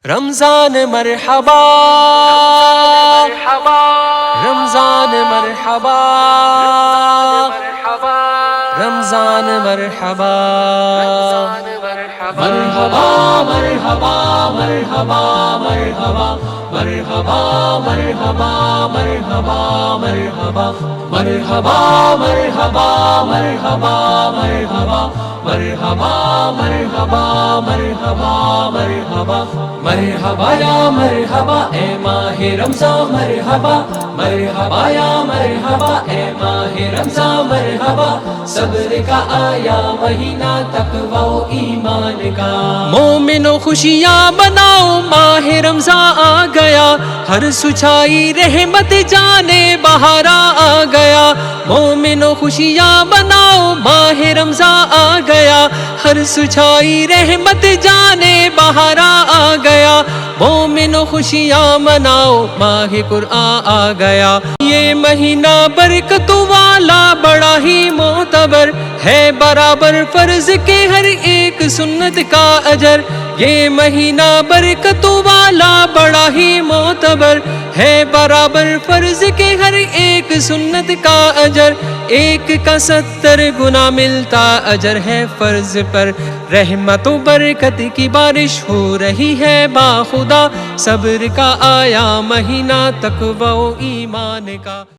رمضان مرحبا رمضان مرحبا رمضان مرحبا مرحبا مرحبا مرحبا مرحبا مرحبا مرحبا مرحبا مرحبا مرحبا مرحبا مرحبا مرحبا مرحبا مرحبا مرحبا مرحبا مرحبا یا مرحبا اے ماہ رمضان مرحبا مرحبا یا مرحبا اے ماہ رمضان مرحبا صبر کا آیا مہینہ تقوی و ایمان کا مومنو خوشیاں مناؤ ماہ رمضان آ گیا ہر سچائی رحمت جانے بہارا آ گیا مومنو خوشیاں مناؤ ماہ رمضان آ گیا ہر سچائی رحمت جانے بہارا آ گیا مومنو خوشیاں مناؤ ماہ قرآن آ گیا یہ مہینہ برکتوں والا بڑا ہی معتبر ہے برابر فرض کے ہر ایک سنت کا اجر یہ مہینہ برکتوں والا بڑا ہی معتبر ہے برابر فرض کے ہر ایک سنت کا اجر ایک کا 70 گنا ملتا اجر ہے فرض پر رحمت و برکت کی بارش ہو رہی ہے باخدا صبر کا آیا مہینہ تقوی و ایمان کا